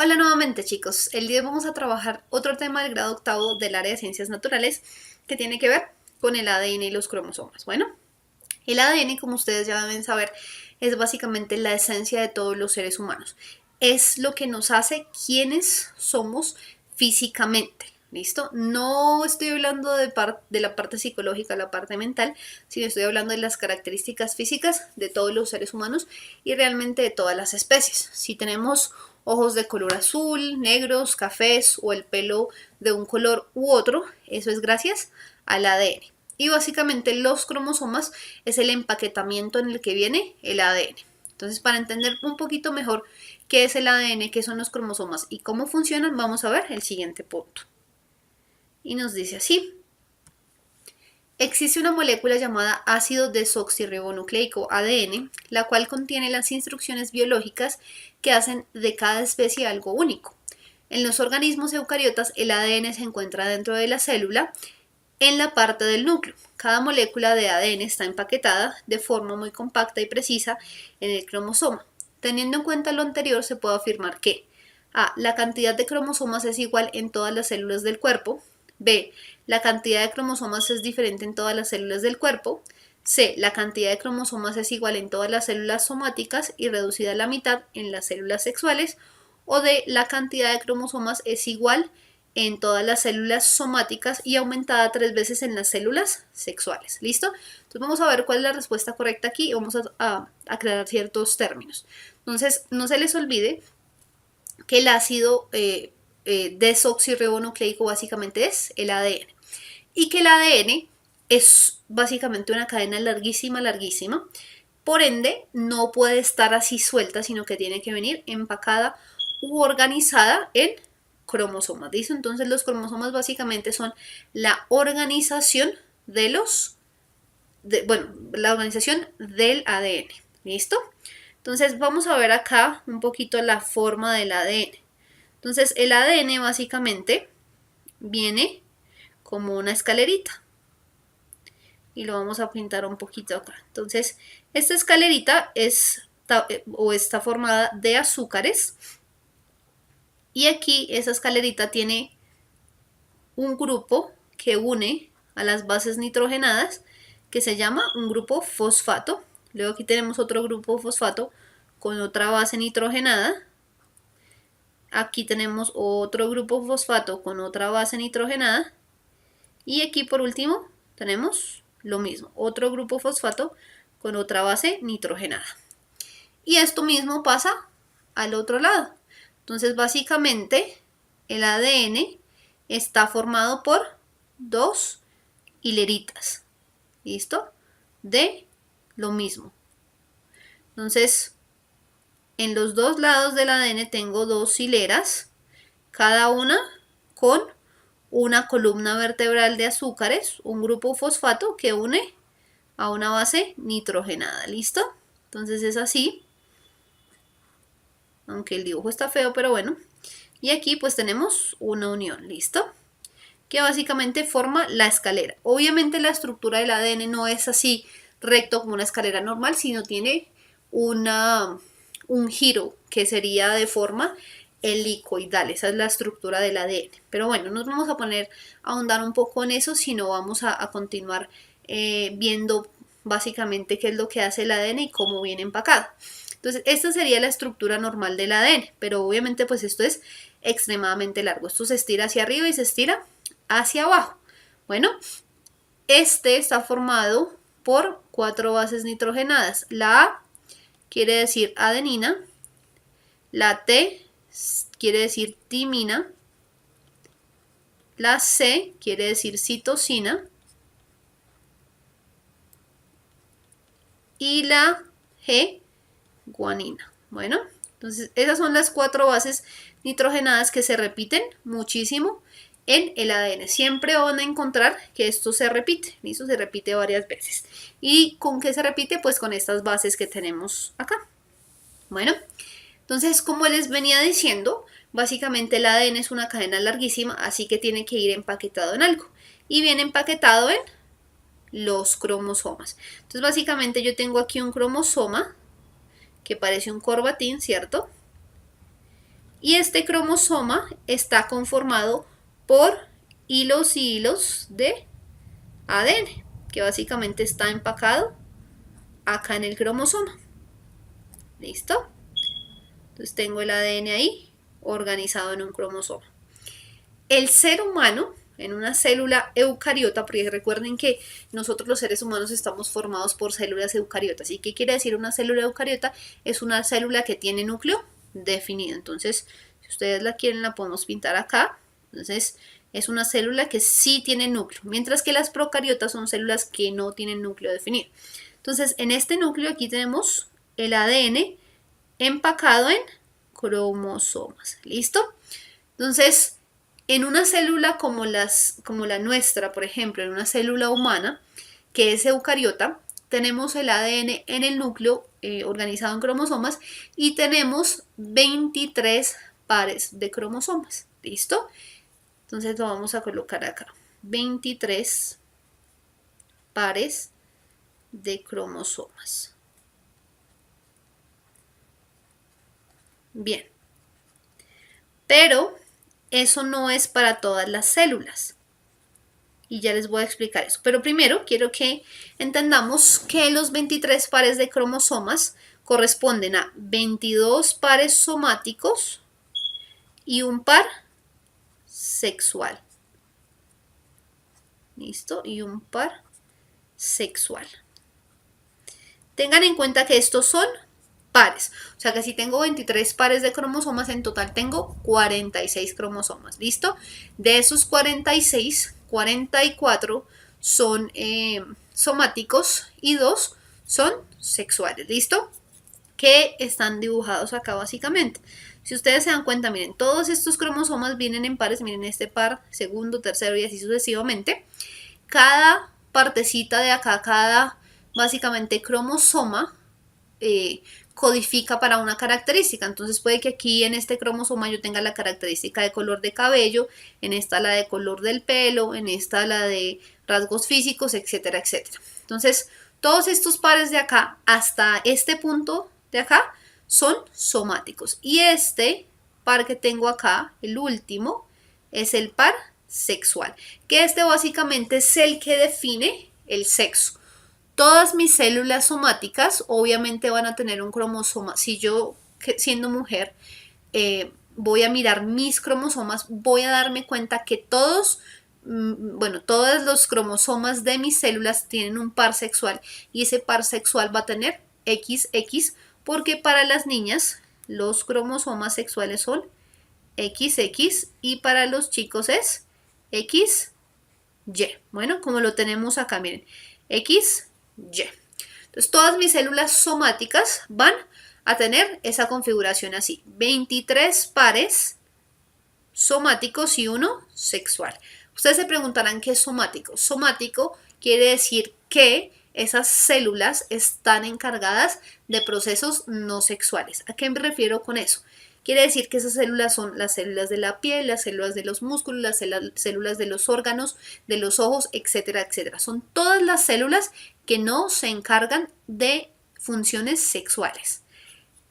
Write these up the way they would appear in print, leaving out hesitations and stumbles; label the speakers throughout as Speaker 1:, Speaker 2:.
Speaker 1: Hola nuevamente chicos, el día de hoy vamos a trabajar otro tema del grado octavo del área de ciencias naturales que tiene que ver con el ADN y los cromosomas. Bueno, el ADN, como ustedes ya deben saber, es básicamente la esencia de todos los seres humanos. Es lo que nos hace quienes somos físicamente. ¿Listo? No estoy hablando de la parte psicológica, la parte mental, sino estoy hablando de las características físicas de todos los seres humanos y realmente de todas las especies. Si tenemos ojos de color azul, negros, cafés o el pelo de un color u otro, eso es gracias al ADN. Y básicamente los cromosomas es el empaquetamiento en el que viene el ADN. Entonces, para entender un poquito mejor qué es el ADN, qué son los cromosomas y cómo funcionan, vamos a ver el siguiente punto. Y nos dice así. Existe una molécula llamada ácido desoxirribonucleico ADN, la cual contiene las instrucciones biológicas que hacen de cada especie algo único. En los organismos eucariotas el ADN se encuentra dentro de la célula en la parte del núcleo. Cada molécula de ADN está empaquetada de forma muy compacta y precisa en el cromosoma. Teniendo en cuenta lo anterior, se puede afirmar que A. La cantidad de cromosomas es igual en todas las células del cuerpo. B. La cantidad de cromosomas es diferente en todas las células del cuerpo. C. La cantidad de cromosomas es igual en todas las células somáticas y reducida a la mitad en las células sexuales. O D. La cantidad de cromosomas es igual en todas las células somáticas y aumentada 3 veces en las células sexuales. ¿Listo? Entonces vamos a ver cuál es la respuesta correcta aquí y vamos a aclarar ciertos términos. Entonces, no se les olvide que el ácido desoxirribonucleico básicamente es el ADN. Y que el ADN es básicamente una cadena larguísima, larguísima. Por ende, no puede estar así suelta, sino que tiene que venir empacada u organizada en cromosomas. ¿Listo? Entonces los cromosomas básicamente son la organización de la organización del ADN. ¿Listo? Entonces vamos a ver acá un poquito la forma del ADN. Entonces el ADN básicamente viene como una escalerita. Y lo vamos a pintar un poquito acá. Entonces esta escalerita está formada de azúcares. Y aquí esa escalerita tiene un grupo que une a las bases nitrogenadas que se llama un grupo fosfato. Luego aquí tenemos otro grupo fosfato con otra base nitrogenada. Aquí tenemos otro grupo fosfato con otra base nitrogenada. Y aquí por último tenemos lo mismo, otro grupo fosfato con otra base nitrogenada. Y esto mismo pasa al otro lado. Entonces básicamente el ADN está formado por dos hileritas. ¿Listo? De lo mismo. Entonces, en los dos lados del ADN tengo dos hileras, cada una con una columna vertebral de azúcares, un grupo fosfato que une a una base nitrogenada. ¿Listo? Entonces es así. Aunque el dibujo está feo, pero bueno. Y aquí pues tenemos una unión. ¿Listo? Que básicamente forma la escalera. Obviamente la estructura del ADN no es así recto como una escalera normal, sino tiene un giro que sería de forma helicoidal. Esa es la estructura del ADN. Pero bueno, nos vamos a ahondar un poco en eso, sino vamos a continuar viendo básicamente qué es lo que hace el ADN y cómo viene empacado. Entonces, esta sería la estructura normal del ADN, pero obviamente pues esto es extremadamente largo. Esto se estira hacia arriba y se estira hacia abajo. Bueno, este está formado por 4 bases nitrogenadas. La A quiere decir adenina, la T quiere decir timina, la C quiere decir citosina y la G, guanina. Bueno, entonces esas son las 4 bases nitrogenadas que se repiten muchísimo en el ADN. Siempre van a encontrar que esto se repite, ¿listo? Se repite varias veces. ¿Y con qué se repite? Pues con estas bases que tenemos acá. Bueno, entonces como les venía diciendo, básicamente el ADN es una cadena larguísima, así que tiene que ir empaquetado en algo. Y viene empaquetado en los cromosomas. Entonces básicamente yo tengo aquí un cromosoma que parece un corbatín, ¿cierto? Y este cromosoma está conformado por hilos y hilos de ADN, que básicamente está empacado acá en el cromosoma. ¿Listo? Entonces tengo el ADN ahí organizado en un cromosoma. El ser humano, en una célula eucariota, porque recuerden que nosotros los seres humanos estamos formados por células eucariotas. ¿Y qué quiere decir una célula eucariota? Es una célula que tiene núcleo definido. Entonces, si ustedes la quieren, la podemos pintar acá. Entonces, es una célula que sí tiene núcleo, mientras que las procariotas son células que no tienen núcleo definido. Entonces, en este núcleo aquí tenemos el ADN empacado en cromosomas. ¿Listo? Entonces, en una célula como la nuestra, por ejemplo, en una célula humana, que es eucariota, tenemos el ADN en el núcleo organizado en cromosomas y tenemos 23 pares de cromosomas. ¿Listo? Entonces lo vamos a colocar acá. 23 pares de cromosomas. Bien. Pero eso no es para todas las células. Y ya les voy a explicar eso. Pero primero quiero que entendamos que los 23 pares de cromosomas corresponden a 22 pares somáticos y un par sexual. ¿Listo? Y un par sexual. Tengan en cuenta que estos son pares. O sea que si tengo 23 pares de cromosomas, en total tengo 46 cromosomas. ¿Listo? De esos 46, 44 son somáticos y 2 son sexuales. ¿Listo? Que están dibujados acá básicamente. Si ustedes se dan cuenta, miren, todos estos cromosomas vienen en pares. Miren este par, segundo, tercero y así sucesivamente. Cada partecita de acá, cada básicamente cromosoma codifica para una característica. Entonces puede que aquí en este cromosoma yo tenga la característica de color de cabello, en esta la de color del pelo, en esta la de rasgos físicos, etcétera, etcétera. Entonces todos estos pares de acá hasta este punto de acá son somáticos. Y este par que tengo acá, el último, es el par sexual, que este básicamente es el que define el sexo. Todas mis células somáticas obviamente van a tener un cromosoma. Si yo, siendo mujer, voy a mirar mis cromosomas, voy a darme cuenta que todos los cromosomas de mis células tienen un par sexual y ese par sexual va a tener XX, porque para las niñas los cromosomas sexuales son XX y para los chicos es XY. Bueno, como lo tenemos acá, miren, XY. Entonces todas mis células somáticas van a tener esa configuración así, 23 pares somáticos y uno sexual. Ustedes se preguntarán qué es somático. Somático quiere decir que esas células están encargadas de procesos no sexuales. ¿A qué me refiero con eso? Quiere decir que esas células son las células de la piel, las células de los músculos, las células de los órganos, de los ojos, etcétera, etcétera. Son todas las células que no se encargan de funciones sexuales.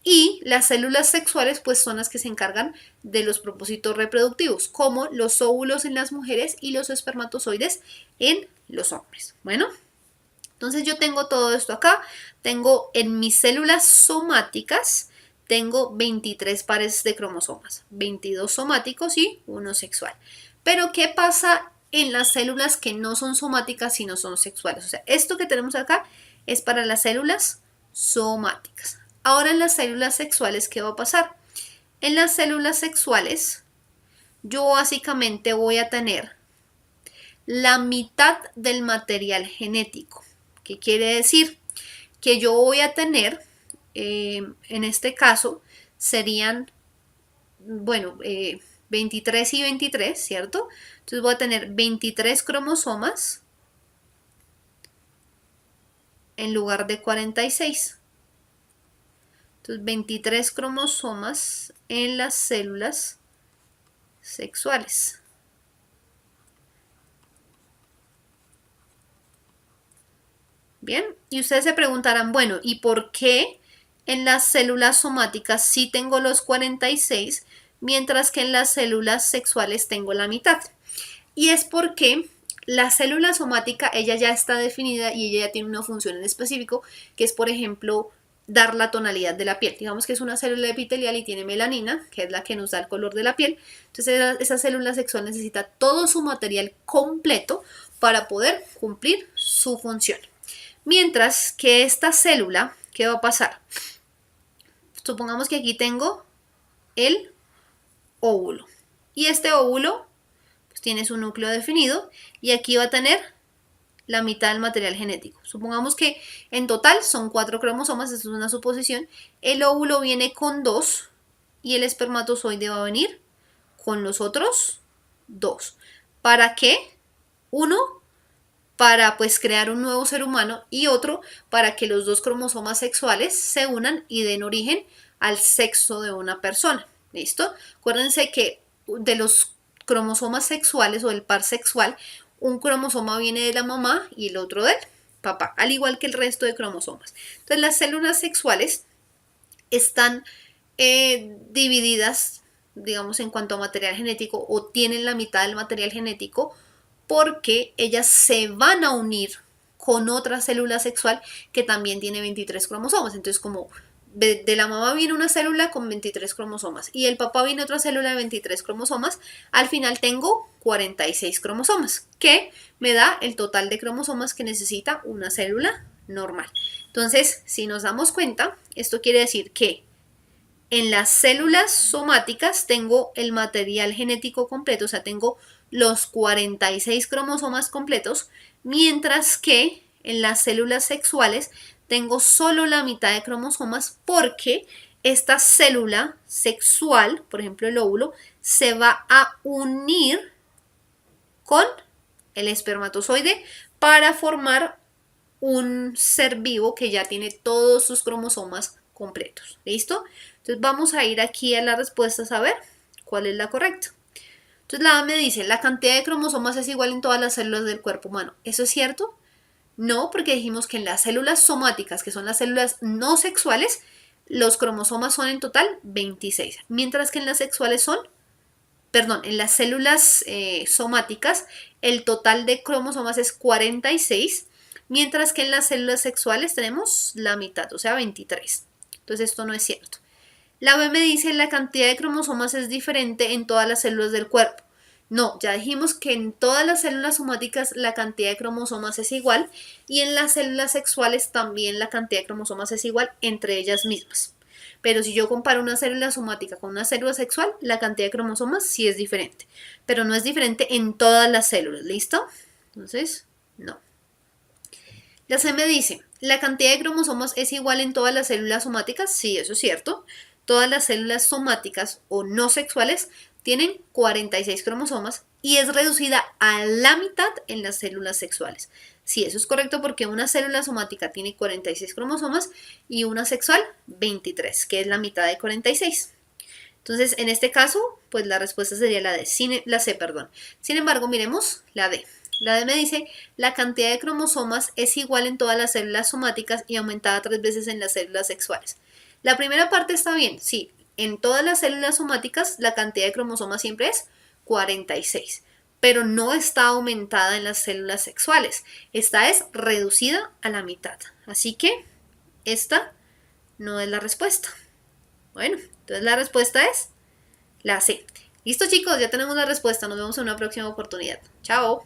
Speaker 1: Y las células sexuales pues son las que se encargan de los propósitos reproductivos, como los óvulos en las mujeres y los espermatozoides en los hombres. Bueno, entonces yo tengo todo esto acá. Tengo en mis células somáticas, tengo 23 pares de cromosomas, 22 somáticos y uno sexual. Pero ¿qué pasa en las células que no son somáticas sino son sexuales? O sea, esto que tenemos acá es para las células somáticas. Ahora en las células sexuales, ¿qué va a pasar? En las células sexuales, yo básicamente voy a tener la mitad del material genético. ¿Qué quiere decir? Que yo voy a tener, en este caso, serían, 23 y 23, ¿cierto? Entonces voy a tener 23 cromosomas en lugar de 46. Entonces 23 cromosomas en las células sexuales. Bien, y ustedes se preguntarán, bueno, ¿y por qué en las células somáticas sí tengo los 46, mientras que en las células sexuales tengo la mitad. Y es porque la célula somática, ella ya está definida y ella ya tiene una función en específico, que es, por ejemplo, dar la tonalidad de la piel. Digamos que es una célula epitelial y tiene melanina, que es la que nos da el color de la piel. Entonces esa célula sexual necesita todo su material completo para poder cumplir su función. Mientras que esta célula, ¿qué va a pasar? Supongamos que aquí tengo el óvulo. Y este óvulo pues, tiene su núcleo definido y aquí va a tener la mitad del material genético. Supongamos que en total son 4 cromosomas, esto es una suposición. El óvulo viene con 2 y el espermatozoide va a venir con los otros 2. ¿Para qué? Uno, para pues crear un nuevo ser humano y otro para que los 2 cromosomas sexuales se unan y den origen al sexo de una persona. ¿Listo? Acuérdense que de los cromosomas sexuales o del par sexual, un cromosoma viene de la mamá y el otro del papá, al igual que el resto de cromosomas. Entonces las células sexuales están divididas, digamos, en cuanto a material genético o tienen la mitad del material genético porque ellas se van a unir con otra célula sexual que también tiene 23 cromosomas. Entonces, como de la mamá viene una célula con 23 cromosomas y el papá viene otra célula de 23 cromosomas, al final tengo 46 cromosomas, que me da el total de cromosomas que necesita una célula normal. Entonces, si nos damos cuenta, esto quiere decir que en las células somáticas tengo el material genético completo, o sea, tengo los 46 cromosomas completos, mientras que en las células sexuales tengo solo la mitad de cromosomas porque esta célula sexual, por ejemplo el óvulo, se va a unir con el espermatozoide para formar un ser vivo que ya tiene todos sus cromosomas completos. ¿Listo? Entonces vamos a ir aquí a las respuestas a ver cuál es la correcta. Entonces la A me dice, la cantidad de cromosomas es igual en todas las células del cuerpo humano. ¿Eso es cierto? No, porque dijimos que en las células somáticas, que son las células no sexuales, los cromosomas son en total 26, mientras que en las sexuales son, perdón, en las células somáticas el total de cromosomas es 46, mientras que en las células sexuales tenemos la mitad, o sea 23. Entonces esto no es cierto. La B me dice la cantidad de cromosomas es diferente en todas las células del cuerpo. No, ya dijimos que en todas las células somáticas la cantidad de cromosomas es igual y en las células sexuales también la cantidad de cromosomas es igual entre ellas mismas. Pero si yo comparo una célula somática con una célula sexual, la cantidad de cromosomas sí es diferente. Pero no es diferente en todas las células, ¿listo? Entonces, no. La C me dice, ¿la cantidad de cromosomas es igual en todas las células somáticas? Sí, eso es cierto. Todas las células somáticas o no sexuales tienen 46 cromosomas y es reducida a la mitad en las células sexuales. Sí, eso es correcto porque una célula somática tiene 46 cromosomas y una sexual 23, que es la mitad de 46. Entonces, en este caso, pues la respuesta sería la C, perdón. Sin embargo, miremos la D. La D me dice, la cantidad de cromosomas es igual en todas las células somáticas y aumentada 3 veces en las células sexuales. La primera parte está bien, sí. En todas las células somáticas la cantidad de cromosomas siempre es 46, pero no está aumentada en las células sexuales. Esta es reducida a la mitad. Así que esta no es la respuesta. Bueno, entonces la respuesta es la C. Listo chicos, ya tenemos la respuesta. Nos vemos en una próxima oportunidad. Chao.